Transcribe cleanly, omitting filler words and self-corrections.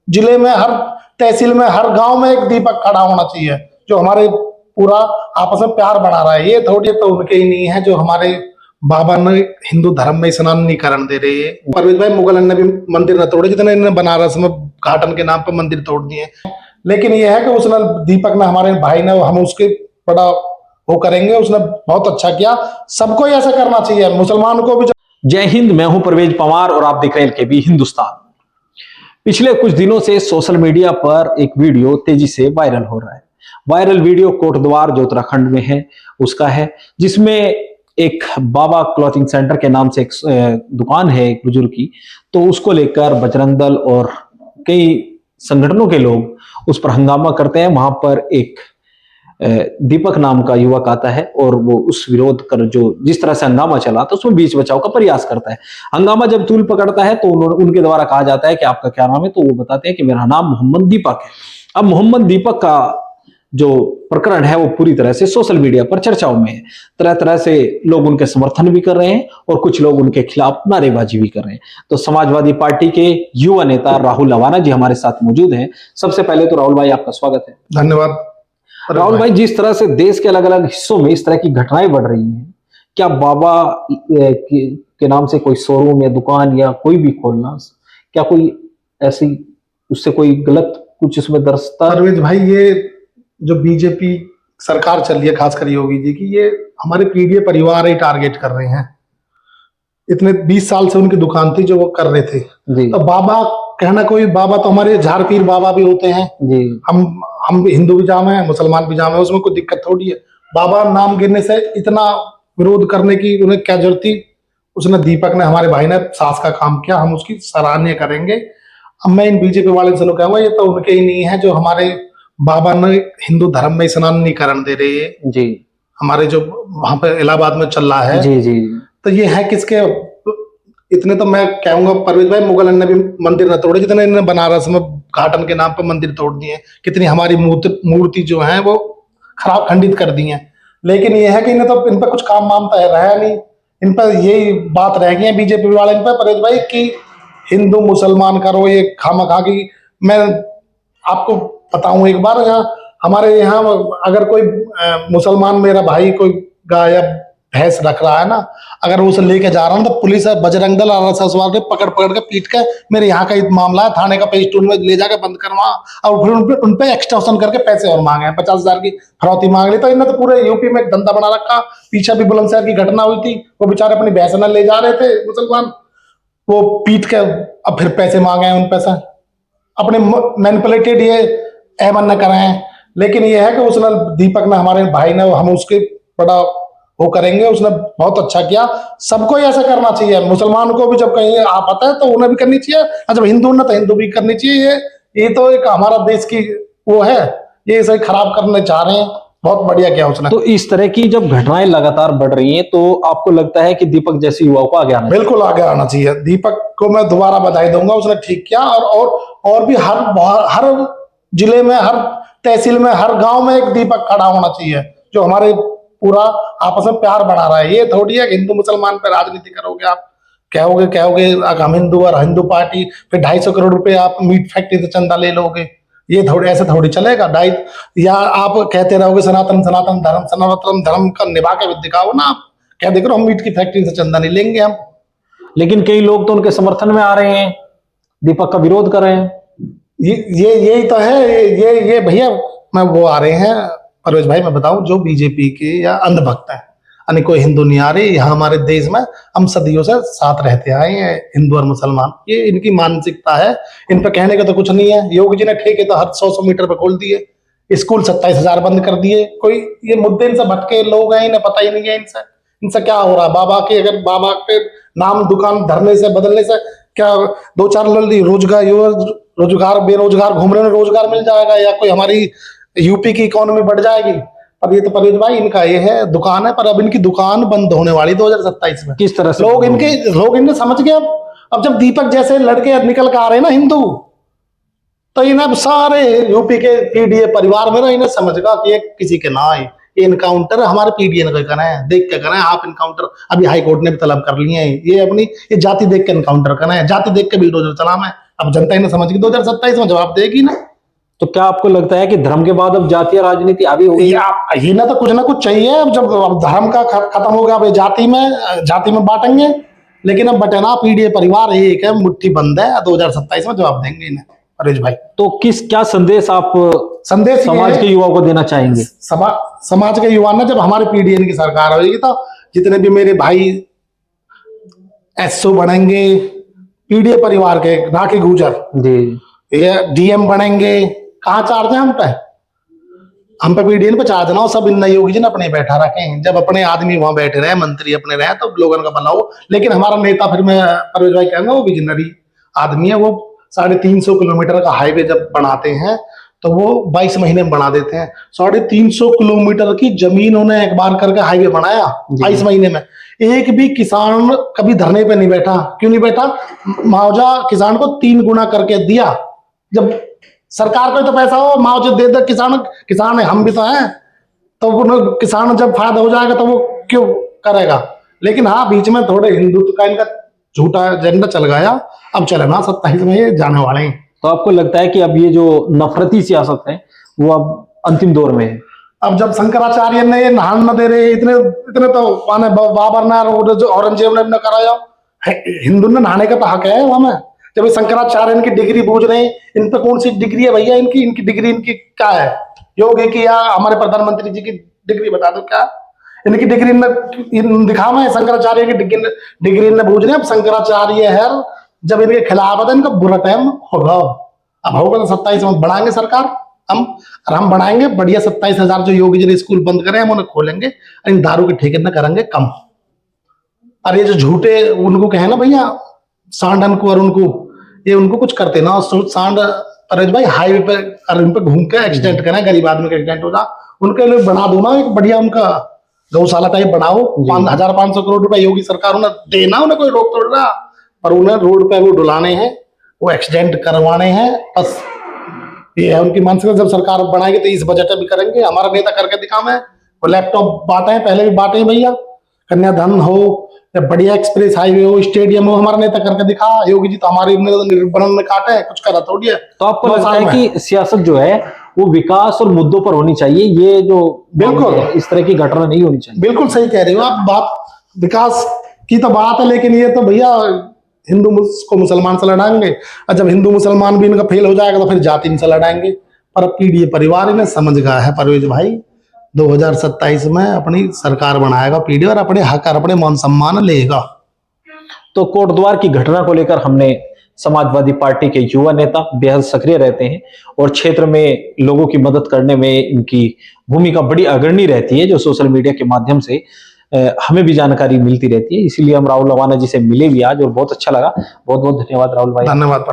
जिले में, हर तहसील में, हर गांव में एक दीपक खड़ा होना चाहिए जो हमारे पूरा आपस में प्यार बना रहा है। ये थोड़ी तो उनके ही नहीं है जो हमारे बाबा ने हिंदू धर्म में स्नान नहीं करने दे रहे है। परवेज भाई, मुगल ने भी मंदिर न तोड़े जितने इन्होंने बनारस में घाटन के नाम पर मंदिर तोड़ दिए। लेकिन यह है कि उसने, दीपक ने, हमारे भाई ने, हम उसके बड़ा वो करेंगे। उसने बहुत अच्छा किया, सबको ही ऐसा करना चाहिए, मुसलमान को भी। जय हिंद, मैं हूं परवेज पवार और आप देख रहे हैं एलकेबी हिंदुस्तान। पिछले कुछ दिनों से सोशल मीडिया पर एक वीडियो तेजी से वायरल हो रहा है। वायरल वीडियो कोटद्वार जो उत्तराखंड में है उसका है, जिसमें एक बाबा क्लॉथिंग सेंटर के नाम से एक दुकान है एक बुजुर्ग की, तो उसको लेकर बजरंग दल और कई संगठनों के लोग उस पर हंगामा करते हैं। वहां पर एक दीपक नाम का युवक आता है और वो उस विरोध कर जो जिस तरह से हंगामा चला तो उसमें बीच बचाव का प्रयास करता है। हंगामा जब तूल पकड़ता है तो उनके द्वारा कहा जाता है कि आपका क्या नाम है, तो वो बताते हैं कि मेरा नाम मोहम्मद दीपक है। अब मोहम्मद दीपक का जो प्रकरण है वो पूरी तरह से सोशल मीडिया पर चर्चाओं में है। तरह तरह से लोग उनके समर्थन भी कर रहे हैं और कुछ लोग उनके खिलाफ नारेबाजी भी कर रहे हैं। तो समाजवादी पार्टी के युवा नेता राहुल लवाना जी हमारे साथ मौजूद हैं। सबसे पहले तो राहुल भाई आपका स्वागत है। धन्यवाद। राहुल भाई, जिस तरह से देश के अलग अलग हिस्सों में इस तरह की घटनाएं बढ़ रही हैं, क्या बाबा के नाम से कोई शोरूम या दुकान या कोई भी खोलना, क्या कोई ऐसी उससे कोई गलत कुछ इसमें दर्शता? परवेज भाई, ये जो बीजेपी सरकार चल रही है, खासकर योगी जी की, ये हमारे पीडीए परिवार ही टारगेट कर रहे हैं। इतने 20 साल से उनकी दुकान थी जो वो कर रहे थे जी। तो बाबा कहना, कोई बाबा तो हमारे झारपीर बाबा भी होते हैं जी। हम हिंदू भी जाम है, मुसलमान भी जाम है, उसमें कोई दिक्कत थोड़ी है। बाबा नाम गिरने से इतना विरोध करने की उन्हें क्या जरूरत थी? उसने, दीपक ने, हमारे भाई ने सास का काम किया, हम उसकी सराहनीय करेंगे। अब मैं इन बीजेपी वाले से कहूंगा, ये तो उनके ही नहीं है जो हमारे बाबा ने हिंदू धर्म में स्नान नहीं करने दे रहे है। जी। हमारे जो वहां पे इलाहाबाद में चल रहा है। जी जी। तो ये है किसके? इतने तो मैं कहूंगा परवेज भाई, मुगल ने भी मंदिर न तोड़े जितने इन्होंने बनारस में घाटन के नाम पर मंदिर तोड़ दिए। कितनी हमारी मूर्ति जो है वो खराब, खंडित कर दी है। लेकिन ये है कि इन्हें तो इन पर कुछ काम मामता है रहा नहीं। इन पर यही बात रह गई है बीजेपी वाले इन पर, परवेज भाई, कि हिंदू मुसलमान करो, ये खामखा की। मैं आपको बताऊं एक बार, हमारे यहाँ अगर कोई मुसलमान मेरा भाई कोई गाय या भैंस रख रहा है ना, अगर वो उसे लेके जा रहा हूँ तो पुलिस, बजरंग दल, आरएसएस पकड़ पकड़ के पीट के, मेरे यहाँ का मामला है, थाने का पेस्टूल में ले जाकर बंद करवा, और फिर उन पे एक्सटॉर्शन करके पैसे और मांगे हैं। 50,000 की फरौती मांग ली। तो इन्होंने तो पूरे यूपी में एक धंधा बना रखा। पीछे भी बुलंदशहर की घटना हुई थी, वो बेचारे अपनी भैंस न ले जा रहे थे मुसलमान, वो पीट के अब फिर पैसे मांगे हैं, उन पैसा अपने मैनिपुलेटेड ये एमन न कराए। लेकिन ये है कि उसने, दीपक ने, हमारे भाई ने, हम उसके बड़ा वो करेंगे। उसने बहुत अच्छा किया, सबको ही ऐसा करना चाहिए। मुसलमान को भी जब कहीं आप आता है तो उन्हें भी करनी चाहिए, और जब हिंदू ने तो हिंदू भी करनी चाहिए। ये तो एक हमारा देश की वो है, ये इसे खराब करने चाह रहे हैं। बहुत बढ़िया किया उसने। तो इस तरह की जब घटनाएं लगातार बढ़ रही हैं तो आपको लगता है कि दीपक जैसे युवाओं को आगे आना चाहिए? बिल्कुल आगे आना चाहिए। दीपक को मैं दोबारा बधाई दूंगा, उसने ठीक किया। और भी हर जिले में, हर तहसील में, हर गांव में एक दीपक खड़ा होना चाहिए जो हमारे पूरा आपस में प्यार बना रहा है। ये थोड़ी है कि हिंदू मुसलमान पे राजनीति करोगे आप, कहोगे हम हिंदू और हिंदू पार्टी, फिर 250 करोड़ रुपए आप मीट फैक्ट्री से चंदा ले लोगे। ये थोड़ी, ऐसे थोड़ी चलेगा। या आप कहते रहोगे सनातन सनातन धर्म, सनातन धर्म का निभा के दिखाओ ना। आप क्या देख रहे हो, हम मीट की फैक्ट्री से चंदा नहीं लेंगे हम। लेकिन कई लोग तो उनके समर्थन में आ रहे हैं, दीपक का विरोध कर रहे हैं। यही तो है। ये भैया, मैं वो आ रहे हैं परवेज भाई, मैं बताऊं, जो बीजेपी के या अंधभक्त है, यानी कोई हिंदू नहीं आ रही यहाँ हमारे देश में। हम सदियों से साथ रहते आए हैं, हिंदू और मुसलमान। ये इनकी मानसिकता है, इन पर कहने का तो कुछ नहीं है। योगी जी ने ठेके तो हर 100 मीटर पे खोल दिए, स्कूल 27,000 बंद कर दिए। कोई ये मुद्दे इनसे भटके लोग हैं, इन्हें पता ही नहीं है इनसे क्या हो रहा है। बाबा के, अगर बाबा के नाम दुकान धरने से, बदलने से क्या 2-4 रोजगार, बेरोजगार घूम रहे हैं, रोजगार मिल जाएगा, या कोई हमारी यूपी की इकोनॉमी बढ़ जाएगी? अब ये तो परवेज भाई, इनका ये है दुकान है, पर अब इनकी दुकान बंद होने वाली 2027 में। किस तरह से लोग इनके समझ गए। अब जब दीपक जैसे लड़के निकल कर आ रहे हैं ना हिंदू, तो इन्हें अब सारे यूपी के पीडीए परिवार में ना, इन्हें समझगा कि ये किसी के ना है। ये इनकाउंटर हमारे पीडीए ने करना है, देख के करना है। आप इनकाउंटर अभी हाई कोर्ट ने भी तलब कर लिए हैं। ये अपनी ये जाति देख के इनकाउंटर करना है, जाति देख के बिल्डोजर चलाना है। अब जनता इन्हें समझ गई, 2027 में जवाब देगी ना। तो क्या आपको लगता है कि धर्म के बाद अब जातीय राजनीति आगे होगी? ये ना तो कुछ चाहिए। अब जब अब धर्म का खत्म हो गया, अब ये जाति में बांटेंगे। लेकिन अब बटेना पीढ़ी परिवार एक है, मुट्ठी बंद है। 2027 में जवाब देंगे इन्हें परेश भाई। तो क्या संदेश आप संदेश समाज के युवाओं को देना चाहेंगे? समाज के युवा ना, जब हमारी पीढ़ी की सरकार होगी तो जितने भी मेरे भाई एसओ बनेंगे पीढ़ी परिवार के, राखी गुजर जी, ये डीएम बनेंगे, कहाँ चार्ज है हम पे पीडीएन पे चार्ज ना हो। सब इन योगी जी ने अपने बैठा रखे। जब अपने आदमी वहां बैठे रहे, मंत्री अपने रहे, तो लोगों का भला हो। लेकिन हमारा नेता, फिर मैं परवेज भाई कहूंगा, वो विजनरी आदमी है। वो 350 किलोमीटर का हाईवे जब बनाते हैं तो वो 22 महीने में बना देते हैं। 350 किलोमीटर की जमीन उन्हें एक बार करके हाईवे बनाया 22 महीने में। एक भी किसान कभी धरने पे नहीं बैठा। क्यों नहीं बैठा? मुआवजा किसान को 3 गुना करके दिया। जब सरकार को तो पैसा हो, मुआवजा दे दे, किसान है, हम भी तो हैं, तो किसान जब फायदा हो जाएगा तो वो क्यों करेगा? लेकिन हाँ, बीच में थोड़े हिंदुत्व का इनका झूठा एजेंडा चल गया। अब चले ना 27 में ये जाने वाले हैं। तो आपको लगता है कि अब ये जो नफरती सियासत है वो अब अंतिम दौर में है? अब जब शंकराचार्य ने ये नहान न दे रहे, इतने तो माने बाबर ने और जो औरंगजेब ने कराया, हिंदू ने नहाने का तो हक है वहां में। जब शंकराचार्य इनकी डिग्री पूछ रहे हैं, इन पे कौन सी डिग्री है भैया? इनकी डिग्री इनकी क्या है? योग है कि या हमारे प्रधानमंत्री जी की डिग्री बता दो क्या इनकी डिग्री दिखा में। शंकराचार्य की डिग्री ने पूछ रहे हैं। अब शंकराचार्य है, जब इनके खिलाफ है तो इनका बुरा टाइम होगा। अब होगा तो 27 में बढ़ाएंगे सरकार हम बढ़ाएंगे बढ़िया। 27,000 जो योगी जी ने स्कूल बंद करे, हम उन्हें खोलेंगे। इन दारू के ठेके न करेंगे कम। और ये जो झूठे उनको कहे ना भैया, सांड को और उनको, ये उनको कुछ करते ना। सांड परेश भाई हाईवे पे और इन पे घूम के एक्सीडेंट करें, गरीब आदमी का एक्सीडेंट हो जा, उनके लिए बना दो ना एक बढ़िया उनका गौशाला टाइप बनाओ। 1,500 करोड़ रुपए योगी सरकार उन्हें देना, उन्हें कोई रोक तोड़ रहा, पर उन्हें रोड पे वो डुलाने हैं, वो एक्सीडेंट करवाने हैं। बस ये है उनकी मानसिकता। जब सरकार बनाएगी तो इस बजट भी करेंगे। हमारा नेता करके दिखावे, वो लैपटॉप बांटे हैं, पहले भी बांटे हैं भैया। कन्याधन हो या बढ़िया एक्सप्रेस हाईवे हो, स्टेडियम हो, हमारा नेता करके दिखा। योगी जी तो हमारे निर्बंध में काटे, कुछ करा थोड़ी है। तो आपको लगता है कि सियासत जो है वो विकास और मुद्दों पर होनी चाहिए? ये जो बिल्कुल इस तरह की घटना नहीं होनी चाहिए। बिल्कुल सही कह रहे हो आप। बात विकास की तो बात है, लेकिन ये तो भैया हिंदू को मुसलमान से लड़ाएंगे, और जब हिंदू मुसलमान भी इनका फेल हो जाएगा तो फिर जाति इनसे लड़ाएंगे। पर पीढ़ी परिवार इन्हें समझ गया है परवेज भाई। 2027 में अपनी सरकार बनाएगा पीढ़ी, और अपने हक और अपने मान सम्मान लेगा। तो कोटद्वार की घटना को लेकर हमने समाजवादी पार्टी के युवा नेता बेहद सक्रिय रहते हैं और क्षेत्र में लोगों की मदद करने में इनकी भूमिका बड़ी अग्रणी रहती है, जो सोशल मीडिया के माध्यम से हमें भी जानकारी मिलती रहती है। इसीलिए हम राहुल लवाना जी से मिले भी आज और बहुत अच्छा लगा। बहुत बहुत धन्यवाद राहुल भाई। धन्यवाद।